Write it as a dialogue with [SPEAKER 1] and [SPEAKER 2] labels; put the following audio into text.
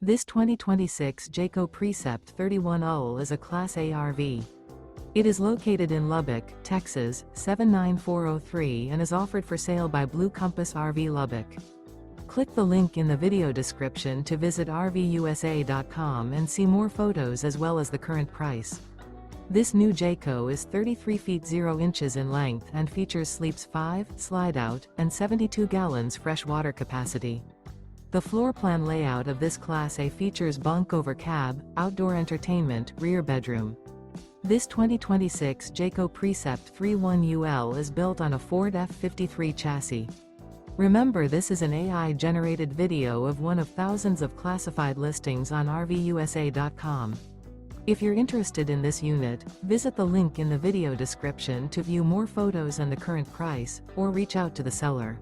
[SPEAKER 1] This 2026 Jayco Precept 31UL is a Class A RV. It is located in Lubbock, Texas, 79403 and is offered for sale by Blue Compass RV Lubbock. Click the link in the video description to visit RVUSA.com and see more photos as well as the current price. This new Jayco is 33 feet 0 inches in length and features sleeps 5, slide-out, and 72 gallons fresh water capacity. The floor plan layout of this Class A features bunk over cab, outdoor entertainment, rear bedroom. This 2026 Jayco Precept 31UL is built on a Ford F53 chassis. Remember, this is an AI-generated video of one of thousands of classified listings on RVUSA.com. If you're interested in this unit, visit the link in the video description to view more photos and the current price, or reach out to the seller.